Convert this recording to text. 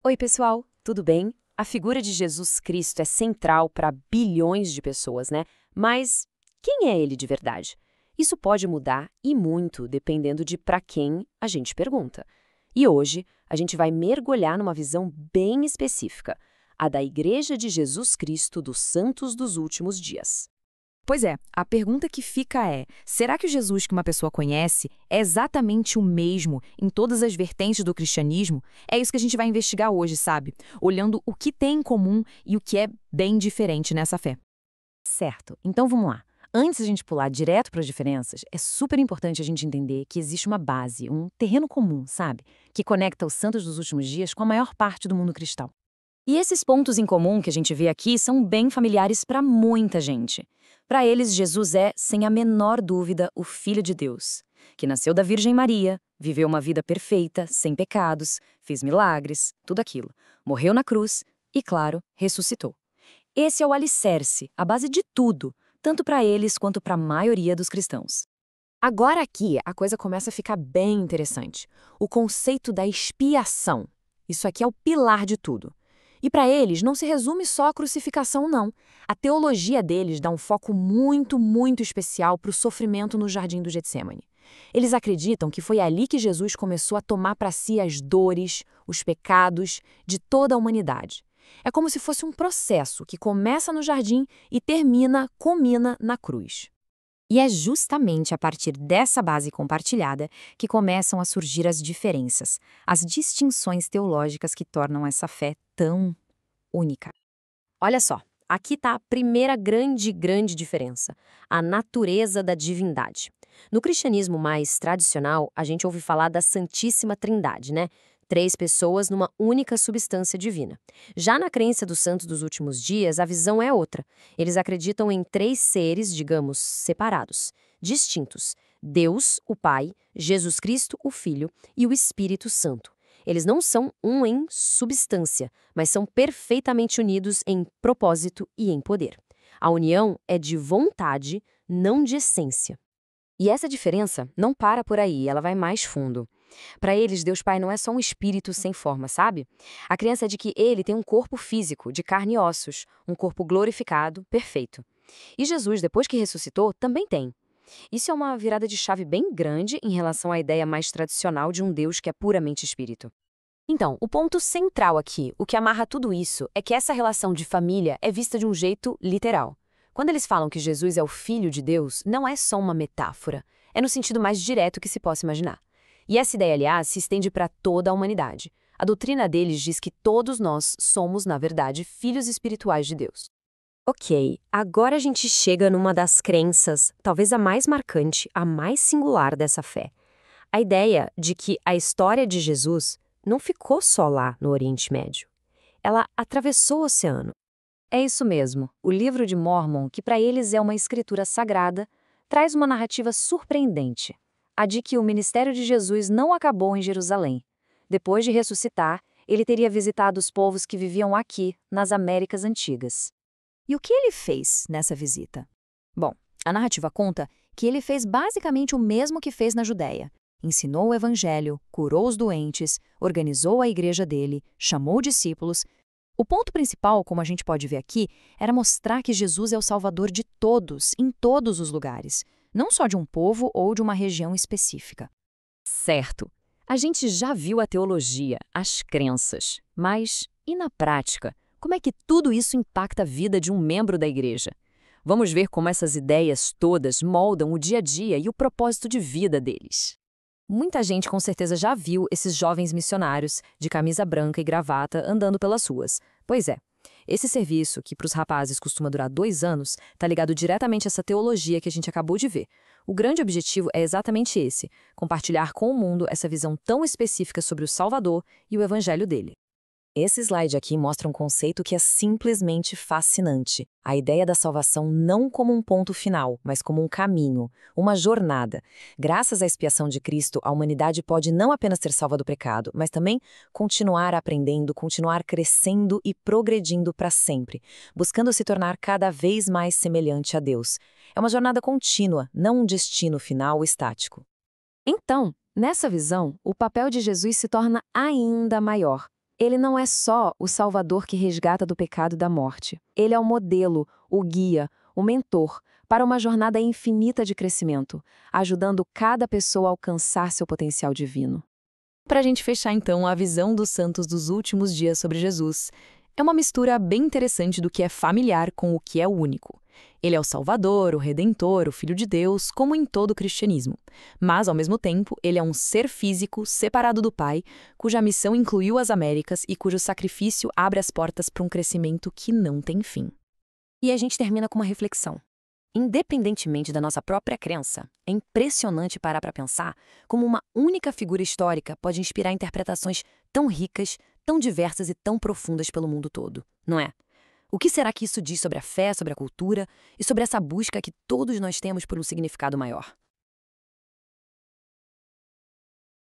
Oi, pessoal, tudo bem? A figura de Jesus Cristo é central para bilhões de pessoas, né? Mas quem é ele de verdade? Isso pode mudar e muito dependendo de para quem a gente pergunta. E hoje a gente vai mergulhar numa visão bem específica, a da Igreja de Jesus Cristo dos Santos dos Últimos Dias. Pois é, a pergunta que fica é: será que o Jesus que uma pessoa conhece é exatamente o mesmo em todas as vertentes do cristianismo? É isso que a gente vai investigar hoje, sabe? Olhando o que tem em comum e o que é bem diferente nessa fé. Certo, então vamos lá. Antes de a gente pular direto para as diferenças, é super importante a gente entender que existe uma base, um terreno comum, sabe? Que conecta os santos dos últimos dias com a maior parte do mundo cristão. E esses pontos em comum que a gente vê aqui são bem familiares para muita gente. Para eles, Jesus é, sem a menor dúvida, o Filho de Deus, que nasceu da Virgem Maria, viveu uma vida perfeita, sem pecados, fez milagres, tudo aquilo. Morreu na cruz e, claro, ressuscitou. Esse é o alicerce, a base de tudo, tanto para eles quanto para a maioria dos cristãos. Agora aqui a coisa começa a ficar bem interessante. O conceito da expiação. Isso aqui é o pilar de tudo. E para eles não se resume só à crucificação, não. A teologia deles dá um foco muito especial para o sofrimento no Jardim do Getsêmani. Eles acreditam que foi ali que Jesus começou a tomar para si as dores, os pecados de toda a humanidade. É como se fosse um processo que começa no jardim e culmina na cruz. E é justamente a partir dessa base compartilhada que começam a surgir as diferenças, as distinções teológicas que tornam essa fé tão única. Olha só, aqui está a primeira grande diferença, a natureza da divindade. No cristianismo mais tradicional, a gente ouve falar da Santíssima Trindade, né? 3 pessoas numa única substância divina. Já na crença dos santos dos últimos dias, a visão é outra. Eles acreditam em 3 seres, digamos, separados, distintos: Deus, o Pai, Jesus Cristo, o Filho, e o Espírito Santo. Eles não são um em substância, mas são perfeitamente unidos em propósito e em poder. A união é de vontade, não de essência. E essa diferença não para por aí, ela vai mais fundo. Para eles, Deus Pai não é só um espírito sem forma, sabe? A crença é de que ele tem um corpo físico, de carne e ossos, um corpo glorificado, perfeito. E Jesus, depois que ressuscitou, também tem. Isso é uma virada de chave bem grande em relação à ideia mais tradicional de um Deus que é puramente espírito. Então, o ponto central aqui, o que amarra tudo isso, é que essa relação de família é vista de um jeito literal. Quando eles falam que Jesus é o Filho de Deus, não é só uma metáfora, é no sentido mais direto que se possa imaginar. E essa ideia, aliás, se estende para toda a humanidade. A doutrina deles diz que todos nós somos, na verdade, filhos espirituais de Deus. Ok, agora a gente chega numa das crenças, talvez a mais marcante, a mais singular dessa fé. A ideia de que a história de Jesus não ficou só lá no Oriente Médio. Ela atravessou o oceano. É isso mesmo. O livro de Mórmon, que para eles é uma escritura sagrada, traz uma narrativa surpreendente. A de que o ministério de Jesus não acabou em Jerusalém. Depois de ressuscitar, ele teria visitado os povos que viviam aqui, nas Américas Antigas. E o que ele fez nessa visita? Bom, a narrativa conta que ele fez basicamente o mesmo que fez na Judéia. Ensinou o evangelho, curou os doentes, organizou a igreja dele, chamou discípulos. O ponto principal, como a gente pode ver aqui, era mostrar que Jesus é o Salvador de todos, em todos os lugares, não só de um povo ou de uma região específica. Certo. A gente já viu a teologia, as crenças, mas e na prática? Como é que tudo isso impacta a vida de um membro da igreja? Vamos ver como essas ideias todas moldam o dia a dia e o propósito de vida deles. Muita gente com certeza já viu esses jovens missionários de camisa branca e gravata andando pelas ruas. Pois é, esse serviço, que para os rapazes costuma durar 2 anos, está ligado diretamente a essa teologia que a gente acabou de ver. O grande objetivo é exatamente esse: compartilhar com o mundo essa visão tão específica sobre o Salvador e o evangelho dele. Esse slide aqui mostra um conceito que é simplesmente fascinante. A ideia da salvação não como um ponto final, mas como um caminho, uma jornada. Graças à expiação de Cristo, a humanidade pode não apenas ser salva do pecado, mas também continuar aprendendo, continuar crescendo e progredindo para sempre, buscando se tornar cada vez mais semelhante a Deus. É uma jornada contínua, não um destino final estático. Então, nessa visão, o papel de Jesus se torna ainda maior. Ele não é só o Salvador que resgata do pecado e da morte. Ele é o modelo, o guia, o mentor para uma jornada infinita de crescimento, ajudando cada pessoa a alcançar seu potencial divino. Para a gente fechar, então, a visão dos santos dos últimos dias sobre Jesus é uma mistura bem interessante do que é familiar com o que é único. Ele é o Salvador, o Redentor, o Filho de Deus, como em todo o cristianismo. Mas, ao mesmo tempo, ele é um ser físico, separado do Pai, cuja missão incluiu as Américas e cujo sacrifício abre as portas para um crescimento que não tem fim. E a gente termina com uma reflexão. Independentemente da nossa própria crença, é impressionante parar para pensar como uma única figura histórica pode inspirar interpretações tão ricas, tão diversas e tão profundas pelo mundo todo, não é? O que será que isso diz sobre a fé, sobre a cultura e sobre essa busca que todos nós temos por um significado maior?